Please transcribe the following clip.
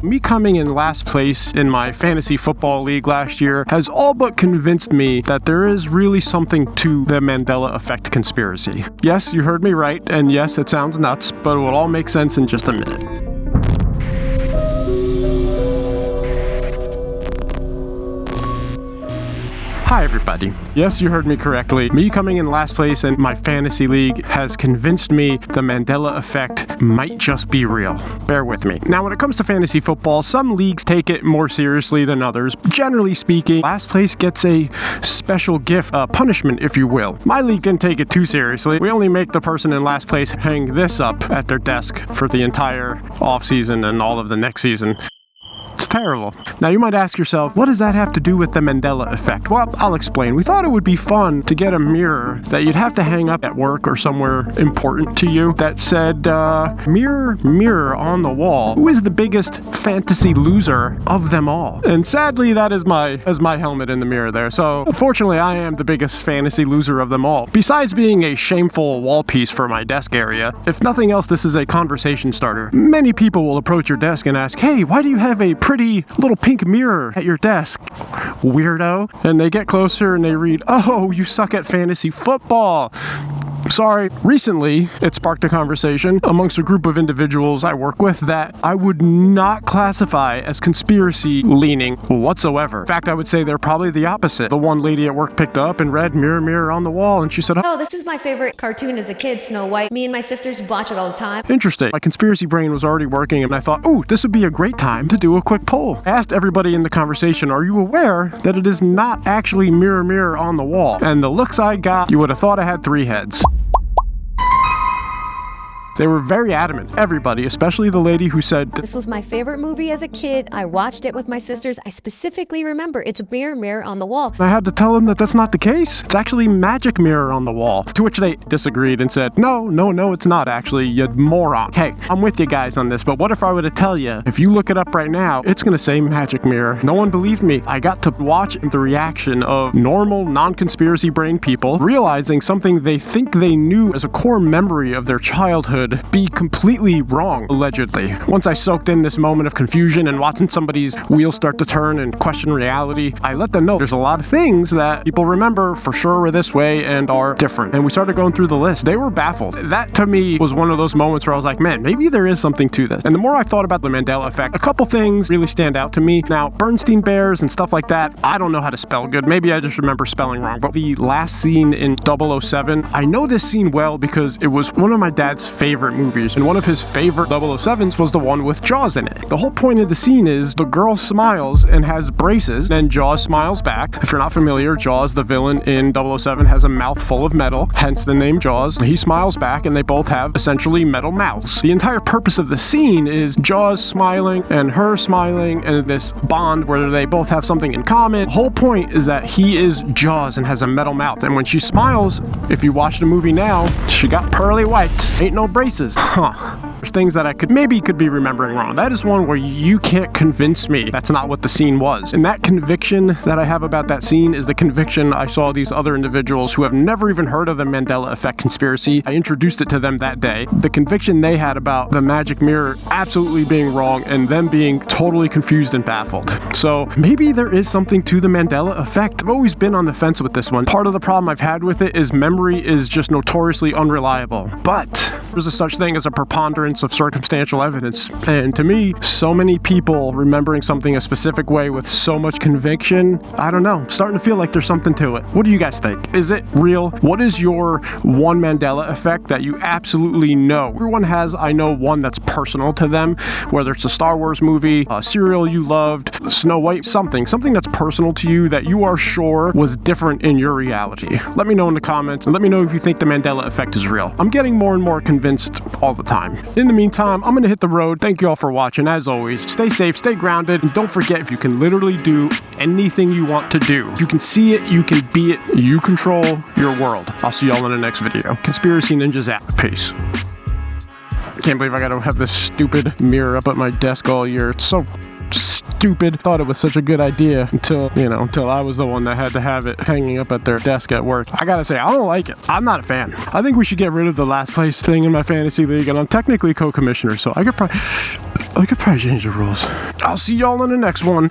Me coming in last place in my fantasy football league last year has all but convinced me that there is really something to the Mandela Effect conspiracy. Yes, you heard me right, and yes, it sounds nuts, but it will all make sense in just a minute. Hi everybody. Yes, you heard me correctly. Me coming in last place in my fantasy league has convinced me the Mandela Effect might just be real. Bear with me. Now, when it comes to fantasy football, some leagues take it more seriously than others. Generally speaking, last place gets a special gift, a punishment, if you will. My league didn't take it too seriously. We only make the person in last place hang this up at their desk for the entire offseason and all of the next season. It's terrible. Now you might ask yourself, what does that have to do with the Mandela Effect? Well, I'll explain. We thought it would be fun to get a mirror that you'd have to hang up at work or somewhere important to you that said, mirror, mirror on the wall, who is the biggest fantasy loser of them all? And sadly, that is my helmet in the mirror there. So unfortunately, I am the biggest fantasy loser of them all. Besides being a shameful wall piece for my desk area, if nothing else, this is a conversation starter. Many people will approach your desk and ask, hey, why do you have a pretty little pink mirror at your desk, weirdo? And they get closer and they read, oh, you suck at fantasy football. Sorry. Recently, it sparked a conversation amongst a group of individuals I work with that I would not classify as conspiracy leaning whatsoever. In fact, I would say they're probably the opposite. The one lady at work picked up and read mirror, mirror on the wall, and she said, oh, this is my favorite cartoon as a kid, Snow White. Me and my sisters watch it all the time. Interesting. My conspiracy brain was already working, and I thought, ooh, this would be a great time to do a quick poll. I asked everybody in the conversation, are you aware that it is not actually mirror, mirror on the wall? And the looks I got, you would have thought I had 3 heads. They were very adamant, everybody, especially the lady who said, this was my favorite movie as a kid. I watched it with my sisters. I specifically remember it's mirror, mirror on the wall. I had to tell them that that's not the case. It's actually magic mirror on the wall. To which they disagreed and said, no, it's not actually, you moron. Hey, I'm with you guys on this, but what if I were to tell you, if you look it up right now, it's gonna say magic mirror. No one believed me. I got to watch the reaction of normal, non-conspiracy brain people realizing something they think they knew as a core memory of their childhood be completely wrong, allegedly. Once I soaked in this moment of confusion and watching somebody's wheels start to turn and question reality, I let them know there's a lot of things that people remember for sure were this way and are different. And we started going through the list. They were baffled. That to me was one of those moments where I was like, man, maybe there is something to this. And the more I thought about the Mandela Effect, a couple things really stand out to me. Now, Bernstein Bears and stuff like that, I don't know how to spell good. Maybe I just remember spelling wrong. But the last scene in 007, I know this scene well because it was one of my dad's favorite movies, and one of his favorite 007s was the one with Jaws in it. The whole point of the scene is the girl smiles and has braces, and Jaws smiles back. If you're not familiar, Jaws, the villain in 007, has a mouth full of metal, hence the name Jaws. He smiles back, and they both have essentially metal mouths. The entire purpose of the scene is Jaws smiling and her smiling, and this bond where they both have something in common. The whole point is that he is Jaws and has a metal mouth, and when she smiles, if you watch the movie now, she got pearly whites. Ain't no braces. There's things that I could be remembering wrong. That is one where you can't convince me that's not what the scene was. And that conviction that I have about that scene is the conviction I saw these other individuals who have never even heard of the Mandela Effect conspiracy. I introduced it to them that day. The conviction they had about the magic mirror absolutely being wrong and them being totally confused and baffled. So maybe there is something to the Mandela Effect. I've always been on the fence with this one. Part of the problem I've had with it is memory is just notoriously unreliable. But there's a such thing as a preponderance of circumstantial evidence. And to me, so many people remembering something a specific way with so much conviction, I don't know, I'm starting to feel like there's something to it. What do you guys think? Is it real? What is your one Mandela Effect that you absolutely know? Everyone has, I know, one that's personal to them, whether it's a Star Wars movie, a cereal you loved, Snow White, something that's personal to you that you are sure was different in your reality. Let me know in the comments, and let me know if you think the Mandela Effect is real. I'm getting more and more convinced all the time. In the meantime, I'm gonna hit the road. Thank you all for watching. As always, stay safe, stay grounded, and don't forget, if you can literally do anything you want to do, you can see it, you can be it, you control your world. I'll see y'all in the next video. Conspiracy Ninjas out. Peace. I can't believe I gotta have this stupid mirror up at my desk all year. It's so stupid. Thought it was such a good idea until I was the one that had to have it hanging up at their desk at work. I gotta say, I don't like it. I'm not a fan. I think we should get rid of the last place thing in my fantasy league, and I'm technically co-commissioner, so I could probably I could probably change the rules. I'll see y'all in the next one.